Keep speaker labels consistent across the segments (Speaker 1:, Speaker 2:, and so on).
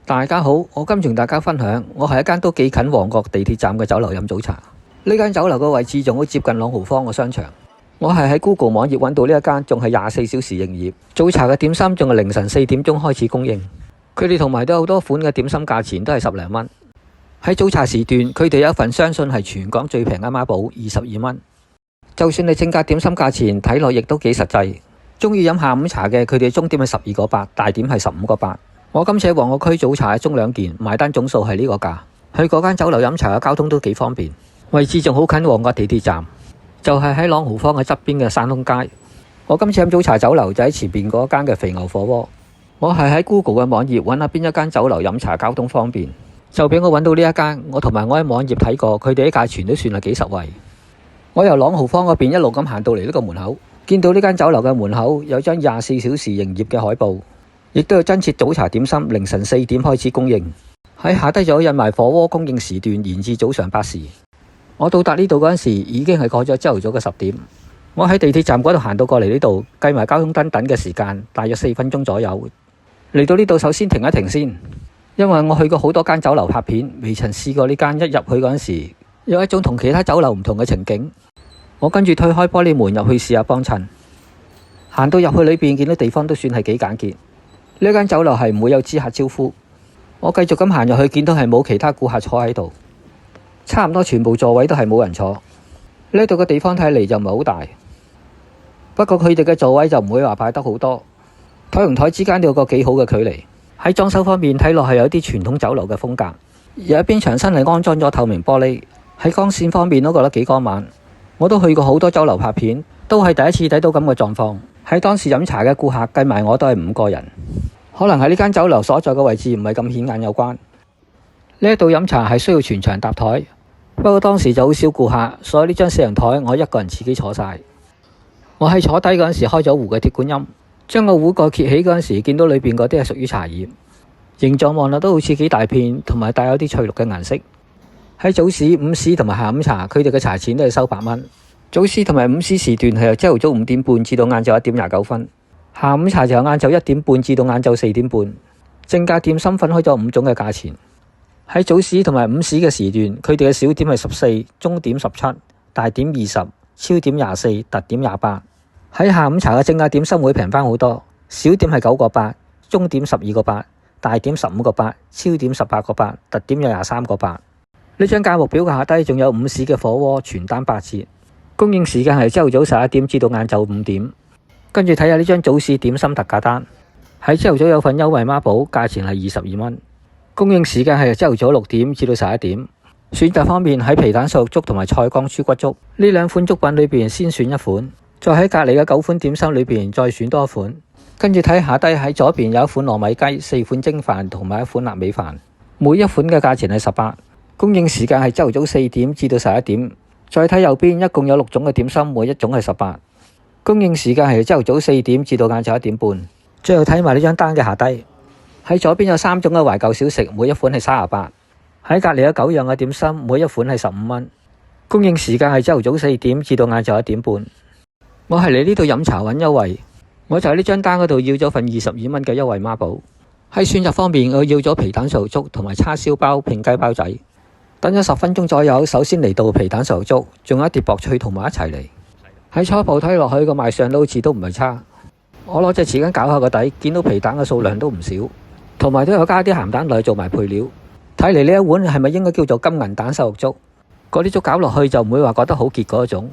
Speaker 1: 大家好，我今次同大家分享，我係一間都幾近旺角地鐵站嘅酒樓飲早茶。呢間酒樓嘅位置仲好接近朗豪坊嘅商場。我係喺 Google 網頁揾到呢一間，仲係24小時營業。早茶嘅點心仲係凌晨4點鐘開始供應。佢哋同埋都有好多款嘅點心，價錢都係10零蚊。喺早茶時段，佢哋有一份相信係全港最平嘅孖寶，22蚊。就算你正價點心價錢睇落亦都幾實際。中意飲下午茶嘅，佢哋中點係12個8，大點係15個8。我今次喺旺角區早茶中2件，埋單總數係呢個價。去嗰間酒樓飲茶嘅交通都幾方便，位置仲好近旺角地鐵站，就係喺朗豪坊嘅側邊嘅山東街。我今次飲早茶酒樓就喺前邊嗰間嘅肥牛火鍋。我係喺 Google 嘅網頁揾下邊一間酒樓飲茶交通方便，就俾我揾到呢一間。我同埋我喺網頁睇過，佢哋啲價錢都算係幾實惠。我由朗豪坊嗰邊一路咁行到嚟呢個門口，見到呢間酒樓嘅門口有張24小時營業嘅海報，亦都有增設早茶點心，凌晨4點開始供應。喺下低仲有印埋火鍋供應時段延至早上8時。我到達呢度嗰陣時已經係過咗朝頭早嘅10點。我喺地鐵站嗰度行到過嚟呢度，計埋交通燈等嘅時間，大約4分鐘左右。嚟到呢度首先停一停先，因為我去過好多間酒樓拍片，未曾試過呢間。一入去嗰陣時，有一種同其他酒樓唔同嘅情景。我跟住推開玻璃門入去試下幫襯，行到入去裏邊見到地方都算係幾簡潔。呢間酒樓係唔會有知客招呼。我繼續咁行入去，見到係冇其他顧客坐喺度，差唔多全部座位都係冇人坐。呢度嘅地方睇嚟就唔係好大，不過佢哋嘅座位就唔會話擺得好多，台同台之間都有個幾好嘅距離。喺裝修方面睇落係有啲傳統酒樓嘅風格，有一邊牆身係安裝咗透明玻璃。喺光線方面都覺得幾光猛。我都去過好多酒樓拍片，都係第一次睇到咁嘅狀況。喺當時飲茶嘅顧客計埋我都係5個人，可能係呢間酒樓所在嘅位置唔係咁顯眼有關。呢一度飲茶係需要全場搭台，不過當時就好少顧客，所以呢張4人台我一個人自己坐晒。我喺坐低嗰陣時開咗壺嘅鐵觀音，將個壺蓋揭起嗰陣時，見到裏邊嗰啲係屬於茶葉，形狀望落都好似幾大片，同埋帶有啲翠綠嘅顏色。喺早市、午市同埋下午茶，佢哋嘅茶錢都係收8蚊。早市同埋午市時段係由朝頭早5點半至到晏晝1點29分，下午茶就由晏晝1點半至到晏晝4點半。正價點心分開咗5種嘅價錢。喺早市同埋午市嘅時段，佢哋嘅小點係14，中點17，大點20，超點24，特點28。喺下午茶嘅正價點心會平翻好多，小點係9個8，中點12個8，大點15個8，超點18個8，特點有23個8。呢張價目表嘅下低仲有午市嘅火鍋全單8折，供應時間係朝頭早11點至到晏晝5點。跟住睇下呢張早市點心特價單，喺朝頭早有份優惠孖寶，價錢係22蚊，供應時間係朝頭早6點至到11點。選擇方面，喺皮蛋瘦肉粥同埋菜乾豬骨粥呢2款粥品裏邊先選一款，再喺隔籬嘅9款點心裏邊再選多一款。跟住睇下低喺左邊有一款糯米雞、4款蒸飯同埋1款臘味飯，每一款嘅價錢係18，供應時間係朝頭早4點至到11點。再睇右邊，一共有6種嘅點心，每一種係18，供應時間係朝頭早4點至到晏晝1點半。最後睇埋呢張單嘅下低，喺左邊有3種嘅懷舊小食，每一款係38。喺隔籬有9樣嘅點心，每一款係15蚊，供應時間係朝頭早4點至到晏晝1點半。我係嚟呢度飲茶揾優惠，我就喺呢張單嗰度要咗份22蚊嘅優惠孖寶。喺選擇方面，我要咗皮蛋瘦肉粥同埋叉燒包拼雞包仔。等咗10分鐘左右，首先嚟到皮蛋瘦肉粥，仲有一碟薄脆同埋一齊嚟。喺初步睇落去個賣相都好似都唔係差。我攞隻匙羹攪下個底，見到皮蛋嘅數量都唔少，同埋都有加啲鹹蛋落去做埋配料。睇嚟呢一碗係咪應該叫做金銀蛋瘦肉粥？嗰啲粥攪落去就唔會話覺得好結嗰種。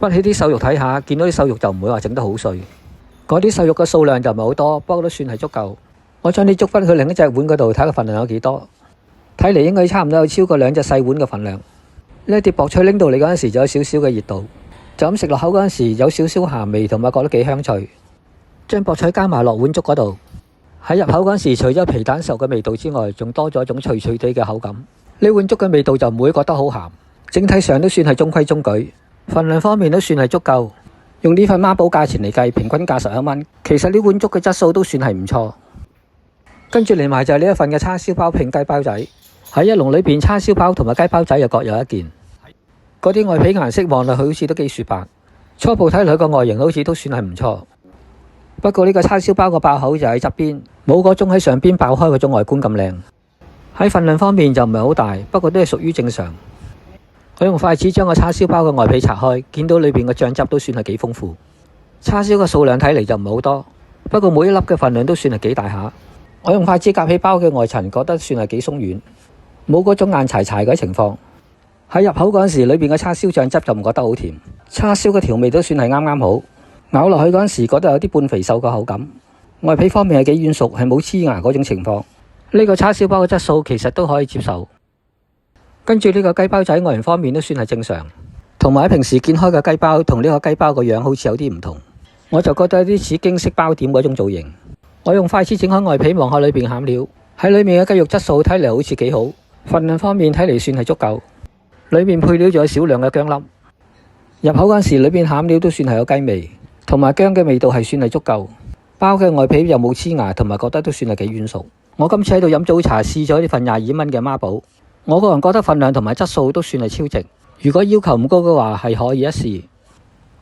Speaker 1: 屈起啲瘦肉睇下，見到啲瘦肉就唔會話整得好碎。嗰啲瘦肉嘅數量就唔係好多，不過都算係足夠。我將啲粥分去另一隻碗嗰度，睇個份量有幾多。睇嚟應該差唔多有超過2隻細碗嘅份量。呢一碟薄脆拎到嚟嗰陣時就有少少嘅熱度，就咁食落口嗰陣時有少少鹹味，同埋覺得幾香脆。將薄脆加埋落碗粥嗰度，喺入口嗰陣時除咗皮蛋瘦嘅味道之外，仲多咗一種脆脆地嘅口感。呢碗粥嘅味道就唔會覺得好鹹，整體上都算係中規中矩。份量方面都算係足夠，用呢份孖寶價錢嚟計，平均價11蚊。其實呢碗粥嘅質素都算係唔錯。跟住嚟埋就係呢一份嘅叉燒包拼雞包仔，喺一籠裏邊叉燒包同埋雞包仔又各有一件。嗰啲外皮顏色望落去好似都幾雪白，初步睇落去個外形好似都算係唔錯。不過呢個叉燒包個爆口就喺側邊，冇嗰種喺上邊爆開嗰種外觀咁靚。喺份量方面就唔係好大，不過都係屬於正常。我用筷子將個叉燒包嘅外皮拆開，見到裏邊嘅醬汁都算係幾豐富。叉燒嘅數量睇嚟就唔係好多，不過每一粒嘅份量都算係幾大下。我用筷子夾起包嘅外層，覺得算係幾鬆軟，冇嗰種硬柴柴嘅情況。喺入口嗰陣時，裏邊嘅叉燒醬汁就唔覺得好甜，叉燒嘅調味都算係啱啱好。咬落去嗰陣時，覺得有啲半肥瘦嘅口感。外皮方面係幾軟熟，係冇黐牙嗰種情況。呢個叉燒包嘅質素其實都可以接受。跟住呢個雞包仔外形方面都算係正常，同埋喺平時見開嘅雞包同呢個雞包個樣好似有啲唔同。我就覺得有啲似京式包點嗰種造型。我用筷子整開外皮望下裏邊餡料，喺裏面嘅雞肉質素睇嚟好似幾好，份量方面睇嚟算係足夠。裏面配料仲有少量嘅薑粒。入口嗰陣時，裏邊餡料都算係有雞味，同埋薑嘅味道係算係足夠。包嘅外皮又冇黐牙，同埋覺得都算係幾軟熟。我今次喺度飲早茶試咗呢份22蚊嘅孖寶，我個人覺得份量同埋質素都算係超值。如果要求唔高嘅話，係可以一試。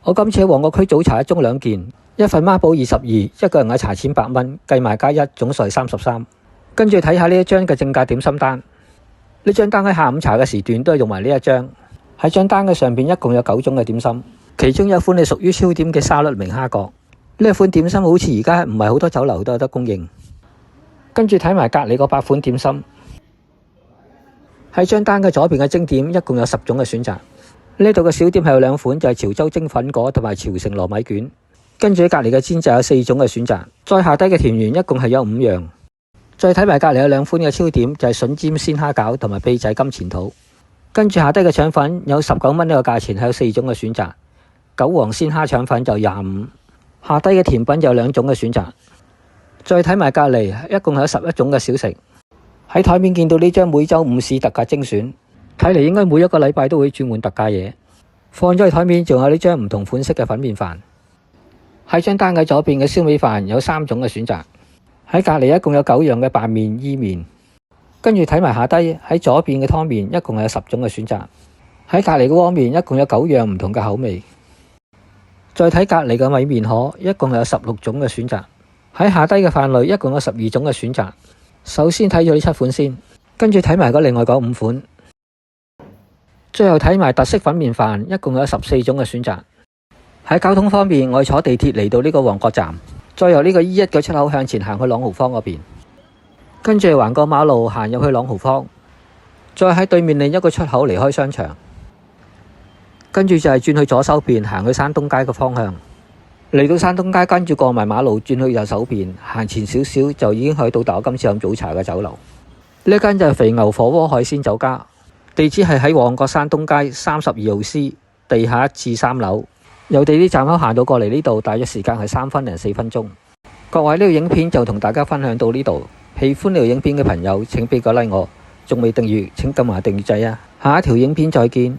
Speaker 1: 我今次喺旺角區早茶一盅2件，一份孖寶22，一個人嘅茶錢8蚊，計埋加1，總數係33。跟住睇下呢一張嘅正價點心單，呢張單喺下午茶嘅時段都係用埋呢一張。喺張單嘅上邊一共有9種嘅點心，其中有一款係屬於超點嘅沙律明蝦角。呢一款點心好似而家唔係好多酒樓都有得供應。跟住睇埋隔籬嗰8款點心，喺張單嘅左邊嘅蒸點一共有10種嘅選擇。呢度嘅小點係有2款，就係潮州蒸粉果同埋潮城糯米卷。跟住喺隔籬嘅煎就有4種嘅選擇。再下低嘅甜圓一共係有5樣。再睇埋隔籬有2款嘅超點，就係筍尖鮮蝦餃同埋秘製金錢肚。跟住下低嘅腸粉有19蚊呢個價錢，係有4種嘅選擇。韭黃鮮蝦腸粉就25。下低嘅甜品就有2種嘅選擇。再睇埋隔籬一共有11種嘅小食。喺台面見到呢張每周午市特價精選，睇嚟應該每一個禮拜都會轉換特價嘢。放咗喺台面仲有呢張唔同款式嘅粉麵飯。喺張單嘅左邊嘅燒味飯有3種嘅選擇。喺隔籬一共有9樣嘅拌麵伊麵。跟住睇埋下低喺左邊嘅湯麵一共有10種嘅選擇。喺隔籬嘅鍋麵一共有9樣唔同嘅口味。再睇隔籬嘅米麵河一共有16種嘅選擇。喺下低嘅飯類一共有12種嘅選擇。首先睇咗呢7款先，跟住睇埋另外嗰5款。最後睇埋特色粉麵飯一共有14種嘅選擇。喺交通方面，我坐地鐵嚟到呢個旺角站，再由呢個 E1 嘅出口向前行去朗豪坊嗰邊，跟住橫過馬路行入去朗豪坊，再喺對面另一個出口離開商場，跟住就係轉去左手邊行去山東街嘅方向。嚟到山東街，跟住過埋馬路轉去右手邊，行前少少就已經去到我今次飲早茶嘅酒樓。呢間就係肥牛火鍋海鮮酒家，地址係喺旺角山東街32號 C 地下1至3樓。由地鐵站口行到過嚟呢度，大約時間係3分零4分鐘。各位，呢條影片就同大家分享到呢度。喜歡呢條影片嘅朋友請俾個 like我，仲未訂閱請撳埋訂閱掣啊！下一條影片再見。